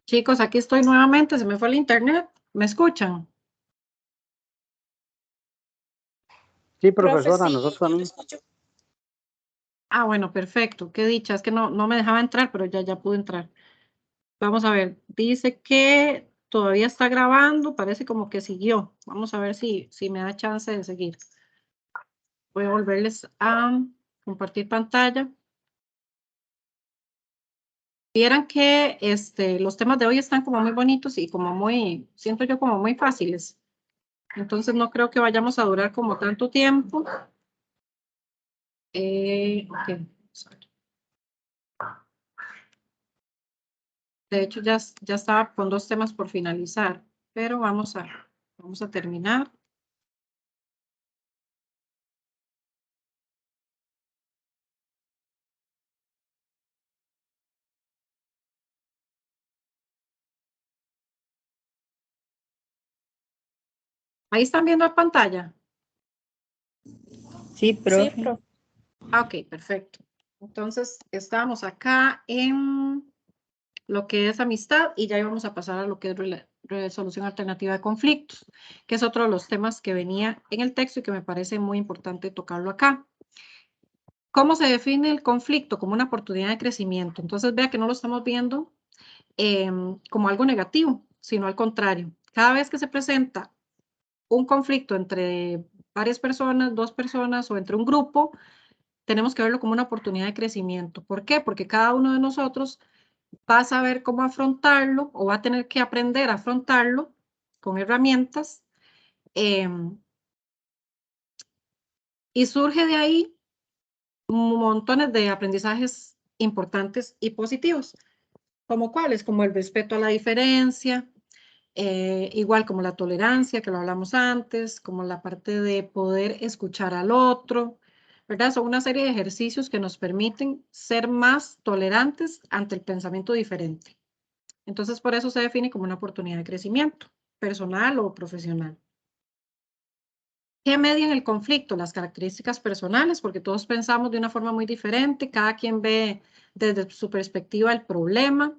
Speaker 1: Chicos, aquí estoy nuevamente, se me fue el internet. ¿Me escuchan?
Speaker 4: Sí,
Speaker 2: Profe,
Speaker 4: profesora,
Speaker 2: sí,
Speaker 4: nosotros
Speaker 2: yo lo
Speaker 4: también.
Speaker 2: escucho.
Speaker 1: Ah, bueno, perfecto. Qué dicha, es que no me dejaba entrar, pero ya pude entrar. Vamos a ver, dice que todavía está grabando, parece como que siguió. Vamos a ver si me da chance de seguir. Voy a volverles a compartir pantalla. Vieran que los temas de hoy están como muy bonitos y como muy, siento yo como muy fáciles. Entonces no creo que vayamos a durar como tanto tiempo. Ok. De hecho, ya estaba con 2 temas por finalizar, pero vamos a terminar. Ahí están viendo la pantalla.
Speaker 3: Sí,
Speaker 2: Sí,
Speaker 3: profe.
Speaker 2: profe.
Speaker 1: Ah, ok, perfecto. Entonces, estábamos acá en lo que es amistad y ya íbamos a pasar a lo que es resolución alternativa de conflictos, que es otro de los temas que venía en el texto y que me parece muy importante tocarlo acá. ¿Cómo se define el conflicto? Como una oportunidad de crecimiento. Entonces, vea que no lo estamos viendo como algo negativo, sino al contrario. Cada vez que se presenta un conflicto entre varias personas, 2 personas o entre un grupo, tenemos que verlo como una oportunidad de crecimiento. ¿Por qué? Porque cada uno de nosotros va a saber cómo afrontarlo o va a tener que aprender a afrontarlo con herramientas y surge de ahí montones de aprendizajes importantes y positivos. ¿Como cuáles? Como el respeto a la diferencia, igual como la tolerancia, que lo hablamos antes, como la parte de poder escuchar al otro, ¿verdad? Son una serie de ejercicios que nos permiten ser más tolerantes ante el pensamiento diferente. Entonces, por eso se define como una oportunidad de crecimiento, personal o profesional. ¿Qué median el conflicto? Las características personales, porque todos pensamos de una forma muy diferente, cada quien ve desde su perspectiva el problema.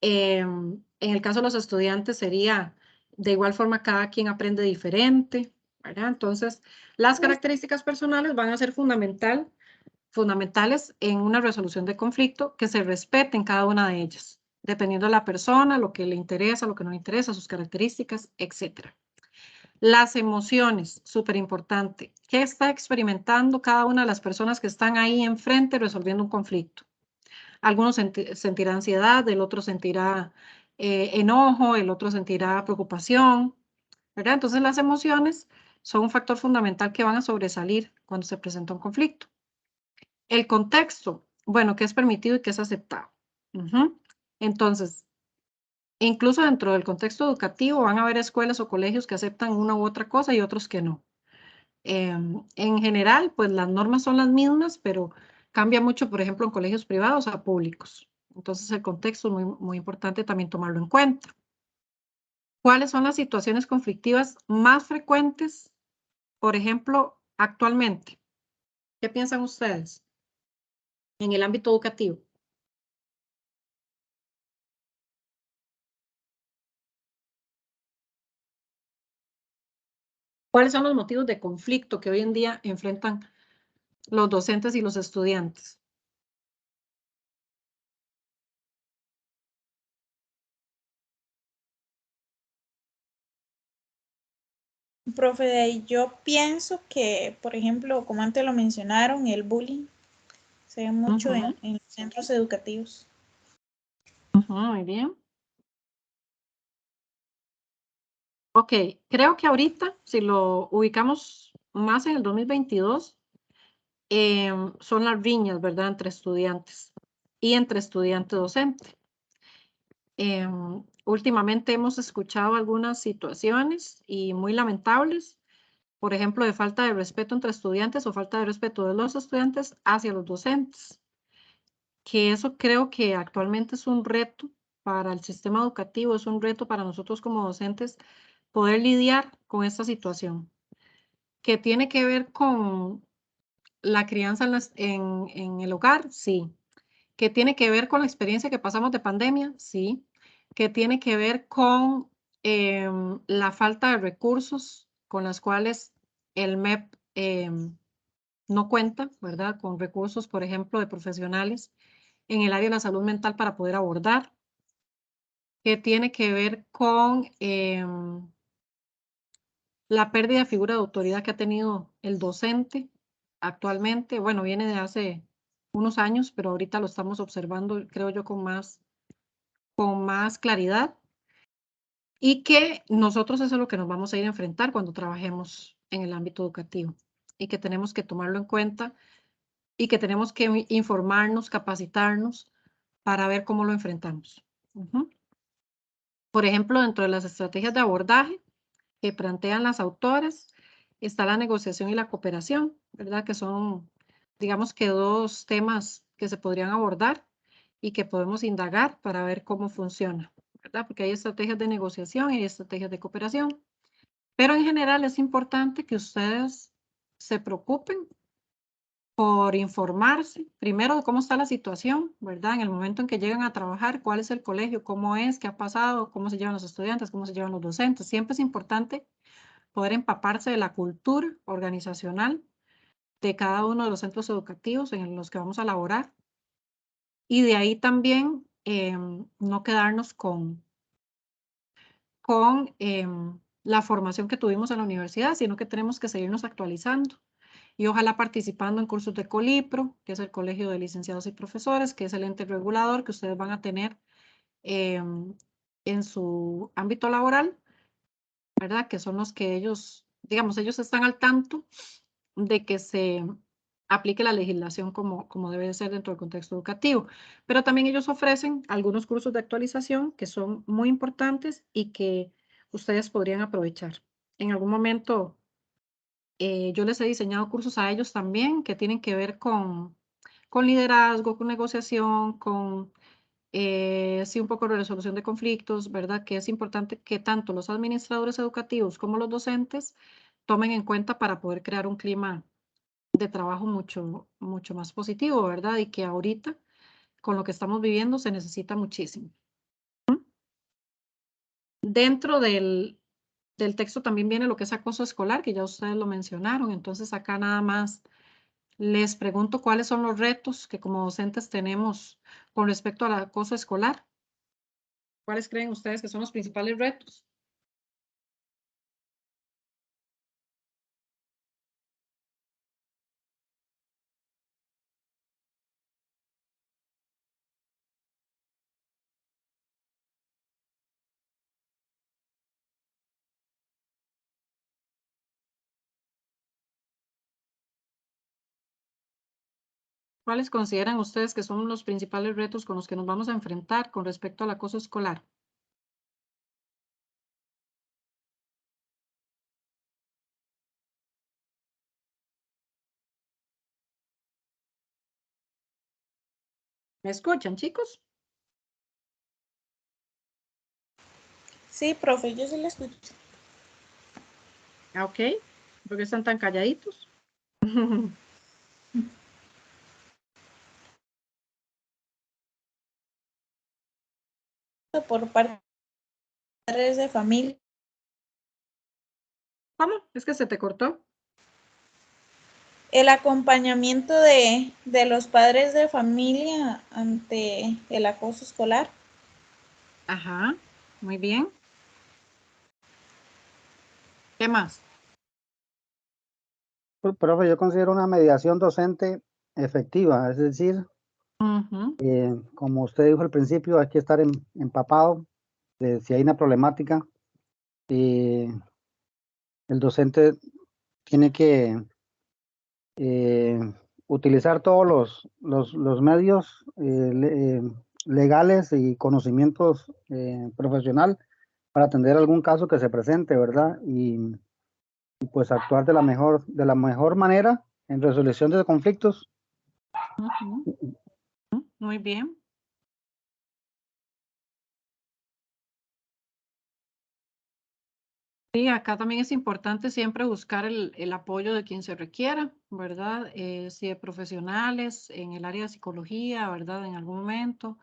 Speaker 1: En el caso de los estudiantes sería de igual forma cada quien aprende diferente, ¿verdad? Entonces, las características personales van a ser fundamentales en una resolución de conflicto, que se respeten cada una de ellas, dependiendo de la persona, lo que le interesa, lo que no le interesa, sus características, etc. Las emociones, súper importante. ¿Qué está experimentando cada una de las personas que están ahí enfrente resolviendo un conflicto? Algunos sentirán ansiedad, el otro sentirá enojo, el otro sentirá preocupación, ¿verdad? Entonces las emociones son un factor fundamental que van a sobresalir cuando se presenta un conflicto. El contexto, bueno, qué es permitido y qué es aceptado. Entonces, incluso dentro del contexto educativo van a haber escuelas o colegios que aceptan una u otra cosa y otros que no. En general, pues las normas son las mismas, pero cambia mucho, por ejemplo, en colegios privados a públicos. Entonces, el contexto es muy, muy importante también tomarlo en cuenta. ¿Cuáles son las situaciones conflictivas más frecuentes, por ejemplo, actualmente? ¿Qué piensan ustedes en el ámbito educativo? ¿Cuáles son los motivos de conflicto que hoy en día enfrentan los docentes y los estudiantes?
Speaker 2: Profe, yo pienso que, por ejemplo, como antes lo mencionaron, el bullying se ve mucho en los centros educativos.
Speaker 1: Muy bien. Ok, creo que ahorita, si lo ubicamos más en el 2022, son las riñas, ¿verdad?, entre estudiantes y entre estudiante-docente. Últimamente hemos escuchado algunas situaciones y muy lamentables, por ejemplo, de falta de respeto entre estudiantes o falta de respeto de los estudiantes hacia los docentes, que eso creo que actualmente es un reto para el sistema educativo, es un reto para nosotros como docentes poder lidiar con esta situación, que tiene que ver con la crianza en el hogar, sí. Que tiene que ver con la experiencia que pasamos de pandemia, sí. Que tiene que ver con la falta de recursos con las cuales el MEP no cuenta, ¿verdad? Con recursos, por ejemplo, de profesionales en el área de la salud mental para poder abordar. Que tiene que ver con la pérdida de figura de autoridad que ha tenido el docente actualmente. Bueno, viene de hace unos años, pero ahorita lo estamos observando, creo yo, con más claridad. Y que nosotros eso es lo que nos vamos a ir a enfrentar cuando trabajemos en el ámbito educativo. Y que tenemos que tomarlo en cuenta y que tenemos que informarnos, capacitarnos para ver cómo lo enfrentamos. Por ejemplo, dentro de las estrategias de abordaje que plantean las autoras, está la negociación y la cooperación, ¿verdad? Que son, digamos que dos temas que se podrían abordar y que podemos indagar para ver cómo funciona, ¿verdad? Porque hay estrategias de negociación y hay estrategias de cooperación. Pero en general es importante que ustedes se preocupen por informarse, primero de cómo está la situación, ¿verdad? En el momento en que llegan a trabajar, cuál es el colegio, cómo es, qué ha pasado, cómo se llevan los estudiantes, cómo se llevan los docentes. Siempre es importante poder empaparse de la cultura organizacional de cada uno de los centros educativos en los que vamos a laborar. Y de ahí también no quedarnos con la formación que tuvimos en la universidad, sino que tenemos que seguirnos actualizando. Y ojalá participando en cursos de Colipro, que es el Colegio de Licenciados y Profesores, que es el ente regulador que ustedes van a tener en su ámbito laboral, ¿verdad? Que son los que ellos, digamos, ellos están al tanto de que se aplique la legislación como debe de ser dentro del contexto educativo. Pero también ellos ofrecen algunos cursos de actualización que son muy importantes y que ustedes podrían aprovechar. En algún momento yo les he diseñado cursos a ellos también que tienen que ver con liderazgo, con negociación, con sí, un poco de resolución de conflictos, ¿verdad? Que es importante que tanto los administradores educativos como los docentes tomen en cuenta para poder crear un clima de trabajo mucho más positivo, ¿verdad? Y que ahorita, con lo que estamos viviendo, se necesita muchísimo. Dentro del texto también viene lo que es acoso escolar, que ya ustedes lo mencionaron. Entonces, acá nada más les pregunto cuáles son los retos que como docentes tenemos con respecto al acoso escolar. ¿Cuáles creen ustedes que son los principales retos? ¿Cuáles consideran ustedes que son los principales retos con los que nos vamos a enfrentar con respecto al acoso escolar? ¿Me escuchan, chicos?
Speaker 2: Sí, profe, yo sí la escucho.
Speaker 1: Ah, ok. ¿Por qué están tan calladitos?
Speaker 2: Por parte de padres de familia.
Speaker 1: ¿Cómo? ¿Es que se te cortó?
Speaker 2: El acompañamiento de los padres de familia ante el acoso escolar.
Speaker 1: Ajá, muy bien. ¿Qué más?
Speaker 4: Profe, yo considero una mediación docente efectiva, es decir,
Speaker 1: Ujú,
Speaker 4: como usted dijo al principio, hay que estar empapado de si hay una problemática. El docente tiene que utilizar todos los medios legales y conocimientos profesional para atender algún caso que se presente, ¿verdad? Y pues actuar de la mejor manera en resolución de conflictos.
Speaker 1: ujú, muy bien. Sí, acá también es importante siempre buscar el apoyo de quien se requiera, ¿verdad? Si de profesionales en el área de psicología, ¿verdad? En algún momento,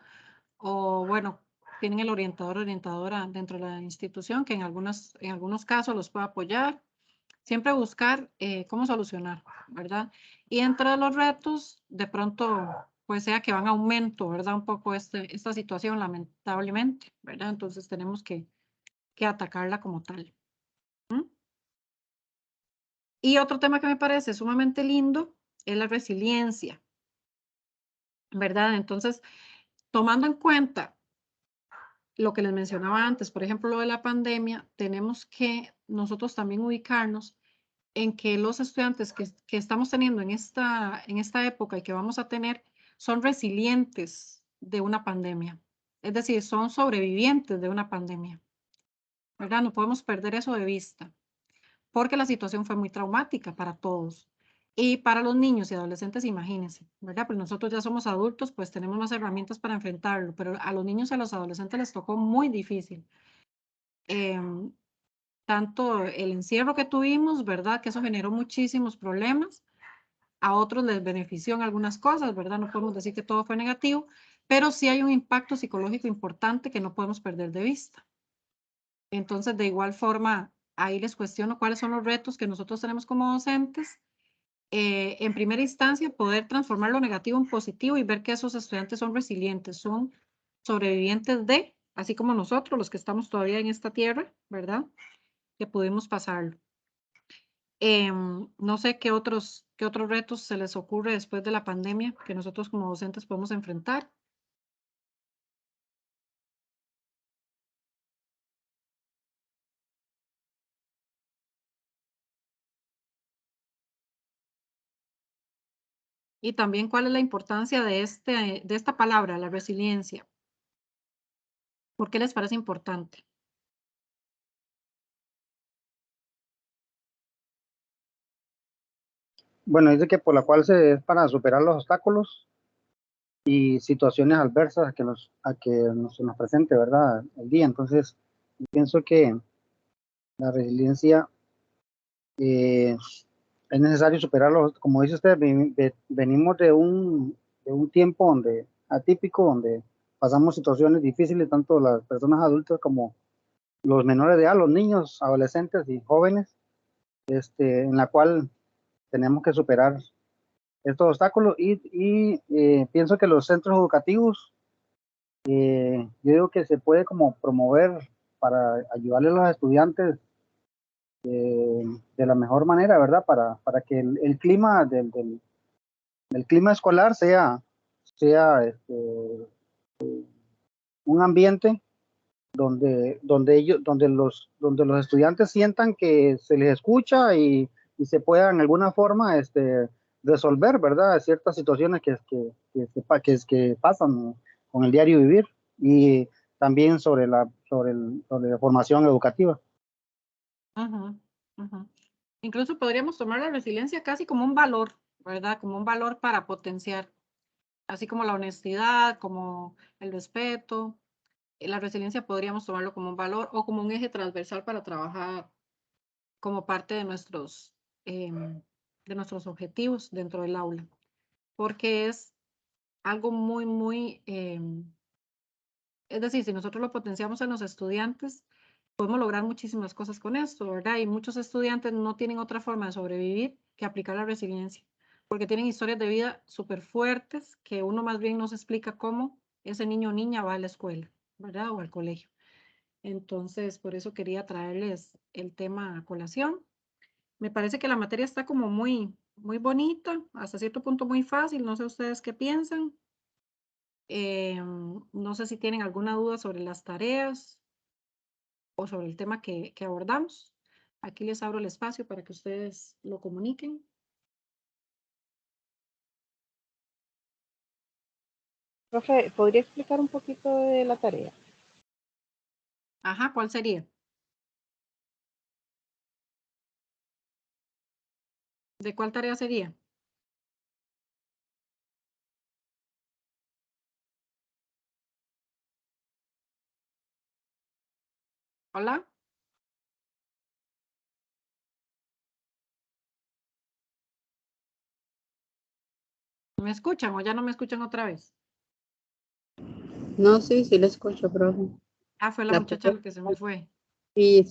Speaker 1: o bueno, tienen el orientador o orientadora dentro de la institución que en algunos casos los puede apoyar. Siempre buscar cómo solucionar, ¿verdad? Y entre los retos, de pronto, pues sea que van a aumento, ¿verdad? Un poco esta situación, lamentablemente, ¿verdad? Entonces tenemos que atacarla como tal. ¿Mm? Y otro tema que me parece sumamente lindo es la resiliencia, ¿verdad? Entonces, tomando en cuenta lo que les mencionaba antes, por ejemplo, lo de la pandemia, tenemos que nosotros también ubicarnos en que los estudiantes que estamos teniendo en esta época y que vamos a tener son resilientes de una pandemia. Es decir, son sobrevivientes de una pandemia, ¿verdad? No podemos perder eso de vista, porque la situación fue muy traumática para todos. Y para los niños y adolescentes, imagínense, ¿verdad? Pues nosotros ya somos adultos, pues tenemos más herramientas para enfrentarlo, pero a los niños y a los adolescentes les tocó muy difícil. Em, Tanto el encierro que tuvimos, ¿verdad? Que eso generó muchísimos problemas. A otros les benefició en algunas cosas, ¿verdad? No podemos decir que todo fue negativo, pero sí hay un impacto psicológico importante que no podemos perder de vista. Entonces, de igual forma, ahí les cuestiono cuáles son los retos que nosotros tenemos como docentes. En primera instancia, poder transformar lo negativo en positivo y ver que esos estudiantes son resilientes, son sobrevivientes de, así como nosotros, los que estamos todavía en esta tierra, ¿verdad? Que pudimos pasarlo. No sé qué otros retos se les ocurre después de la pandemia que nosotros como docentes podemos enfrentar. Y también cuál es la importancia de esta palabra, la resiliencia. ¿Por qué les parece importante?
Speaker 4: Bueno, dice que por la cual es para superar los obstáculos y situaciones adversas se nos presente, ¿verdad? El día. Entonces, pienso que la resiliencia es necesario superarlo. Como dice usted, venimos de un tiempo donde atípico, donde pasamos situaciones difíciles, tanto las personas adultas como los menores de edad, los niños, adolescentes y jóvenes, en la cual tenemos que superar estos obstáculos y pienso que los centros educativos, yo digo que se puede como promover para ayudarle a los estudiantes de la mejor manera, ¿verdad? Para que el clima del clima escolar sea un ambiente donde los estudiantes sientan que se les escucha y se pueda en alguna forma resolver, ¿verdad? Ciertas situaciones que pasan con el diario vivir y también sobre la formación educativa.
Speaker 1: Ujú, ujú. Incluso podríamos tomar la resiliencia casi como un valor, ¿verdad? Como un valor para potenciar, así como la honestidad, como el respeto. La resiliencia podríamos tomarlo como un valor o como un eje transversal para trabajar como parte de nuestros objetivos dentro del aula, porque es algo muy, muy, es decir, si nosotros lo potenciamos en los estudiantes, podemos lograr muchísimas cosas con esto, ¿verdad? Y muchos estudiantes no tienen otra forma de sobrevivir que aplicar la resiliencia, porque tienen historias de vida súper fuertes que uno más bien no se explica cómo ese niño o niña va a la escuela, ¿verdad? O al colegio. Entonces, por eso quería traerles el tema a colación. Me parece que la materia está como muy, muy bonita, hasta cierto punto muy fácil. No sé ustedes qué piensan. No sé si tienen alguna duda sobre las tareas o sobre el tema que abordamos. Aquí les abro el espacio para que ustedes lo comuniquen.
Speaker 5: Profe, ¿podría explicar un poquito de la tarea?
Speaker 1: Ajá, ¿cuál sería? ¿De cuál tarea sería? ¿Hola? ¿Me escuchan o ya no me escuchan otra vez?
Speaker 3: No, sí, sí le escucho, profe.
Speaker 1: Ah, fue la
Speaker 3: La
Speaker 1: muchacha
Speaker 3: profe-
Speaker 1: la que se me fue.
Speaker 3: y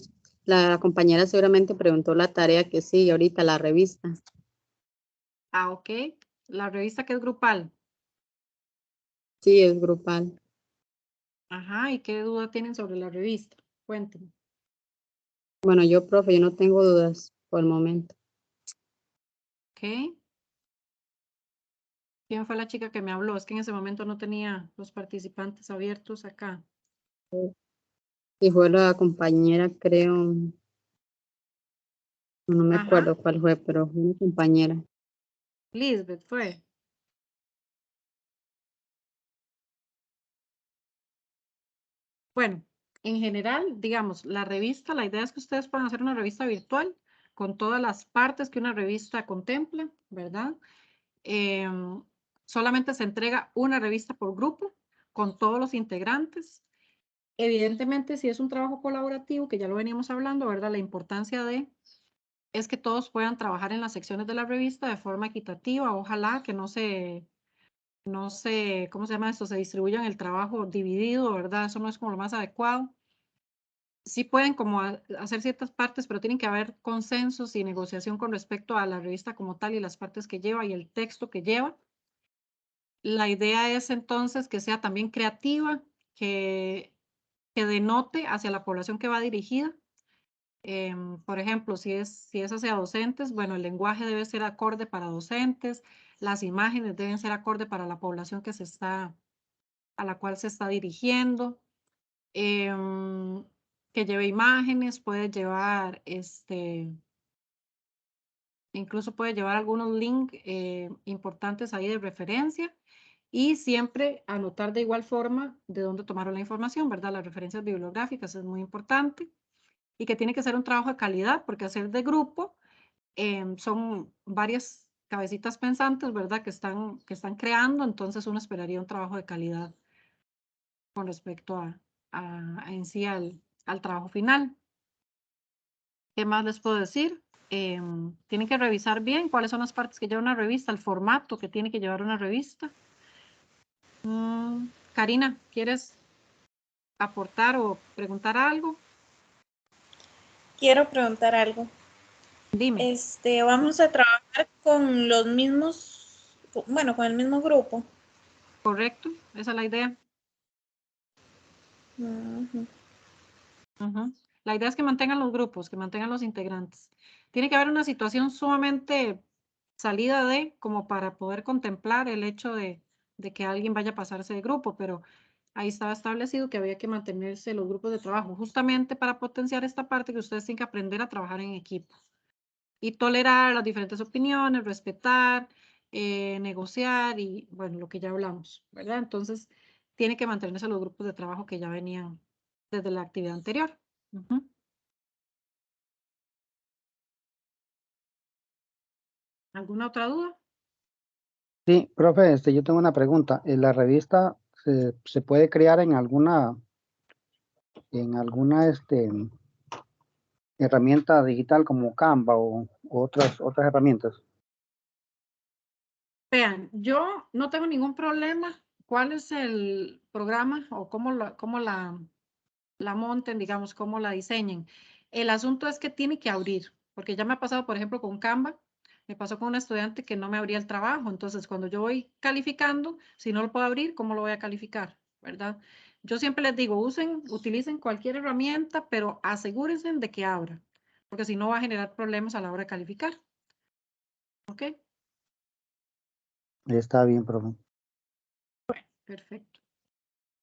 Speaker 3: la compañera seguramente preguntó la tarea que sigue ahorita, la revista.
Speaker 1: Ah, ok. La revista que es grupal.
Speaker 3: Sí, es grupal.
Speaker 1: Ajá, ¿y qué duda tienen sobre la revista? Cuéntenme.
Speaker 3: Bueno, yo, profe, yo no tengo dudas por el momento.
Speaker 1: Ok. ¿Quién fue la chica que me habló? Es que en ese momento no tenía los participantes abiertos acá.
Speaker 3: Y fue la compañera, creo, no me
Speaker 1: Ajá,
Speaker 3: acuerdo cuál fue, pero fue una compañera.
Speaker 1: Lisbeth fue. Bueno, en general, digamos, la revista, la idea es que ustedes puedan hacer una revista virtual con todas las partes que una revista contempla, ¿verdad? Em, Solamente se entrega una revista por grupo con todos los integrantes. Evidentemente, si es un trabajo colaborativo, que ya lo veníamos hablando, ¿verdad? La importancia es que todos puedan trabajar en las secciones de la revista de forma equitativa. Ojalá que no se, ¿cómo se llama esto? Se distribuyan el trabajo dividido, ¿verdad? Eso no es como lo más adecuado. Sí pueden como hacer ciertas partes, pero tienen que haber consensos y negociación con respecto a la revista como tal y las partes que lleva y el texto que lleva. La idea es entonces que sea también creativa, que denote hacia la población que va dirigida. Por ejemplo, si es hacia docentes, bueno, el lenguaje debe ser acorde para docentes, las imágenes deben ser acorde para la población a la cual se está dirigiendo. Que lleve imágenes, puede llevar, incluso puede llevar algunos links importantes ahí de referencia y siempre anotar de igual forma de dónde tomaron la información, ¿verdad? Las referencias bibliográficas es muy importante y que tiene que ser un trabajo de calidad porque hacer de grupo son varias cabecitas pensantes, ¿verdad? Que están creando, entonces uno esperaría un trabajo de calidad con respecto en sí al trabajo final. ¿Qué más les puedo decir? tienen que revisar bien cuáles son las partes que lleva una revista, el formato que tiene que llevar una revista. Karina, ¿quieres aportar o preguntar algo?
Speaker 2: Quiero preguntar algo.
Speaker 1: Dime.
Speaker 2: Vamos a trabajar con los mismos, bueno, con el mismo grupo.
Speaker 1: Correcto, esa es la idea. La idea es que mantengan los grupos, que mantengan los integrantes. Tiene que haber una situación sumamente salida de, como para poder contemplar el hecho de que alguien vaya a pasarse de grupo, pero ahí estaba establecido que había que mantenerse los grupos de trabajo, justamente para potenciar esta parte que ustedes tienen que aprender a trabajar en equipo y tolerar las diferentes opiniones, respetar, negociar y, bueno, lo que ya hablamos, ¿verdad? Entonces, tiene que mantenerse los grupos de trabajo que ya venían desde la actividad anterior. ¿Alguna otra duda?
Speaker 4: Sí, profe, yo tengo una pregunta. ¿La revista se puede crear en alguna herramienta digital como Canva o otras herramientas?
Speaker 1: Vean, yo no tengo ningún problema. ¿Cuál es el programa o cómo la monten, digamos, cómo la diseñen? El asunto es que tiene que abrir, porque ya me ha pasado, por ejemplo, con Canva, me pasó con un estudiante que no me abría el trabajo. Entonces, cuando yo voy calificando, si no lo puedo abrir, ¿cómo lo voy a calificar? ¿Verdad? Yo siempre les digo, utilicen cualquier herramienta, pero asegúrense de que abra, porque si no va a generar problemas a la hora de calificar. ¿Ok?
Speaker 4: Está bien, profe.
Speaker 1: Perfecto.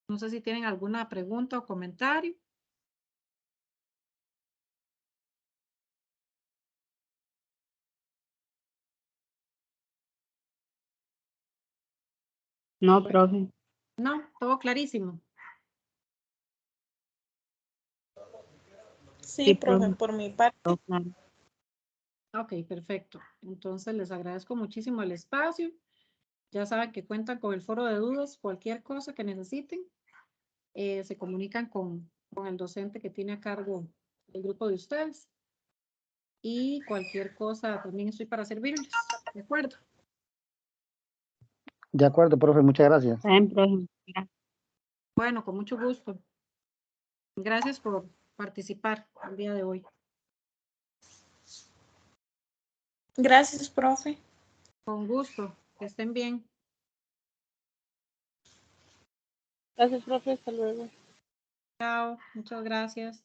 Speaker 1: No sé si tienen alguna pregunta o comentario.
Speaker 3: No, profe.
Speaker 1: No, todo clarísimo.
Speaker 2: Sí,
Speaker 3: Sí,
Speaker 2: profe,
Speaker 3: profe.
Speaker 2: por mi parte.
Speaker 3: Todo claro.
Speaker 1: Ok, perfecto. Entonces les agradezco muchísimo el espacio. Ya saben que cuentan con el foro de dudas, cualquier cosa que necesiten, se comunican con el docente que tiene a cargo el grupo de ustedes. Y cualquier cosa también estoy para servirles. ¿De acuerdo?
Speaker 4: De acuerdo, profe, muchas gracias.
Speaker 3: Está bien, profe. Gracias.
Speaker 1: Bueno, con mucho gusto. Gracias por participar el día de hoy.
Speaker 2: Gracias, profe.
Speaker 1: Con gusto. Que estén bien.
Speaker 5: Gracias, profe. Hasta luego.
Speaker 1: Chao. Muchas gracias.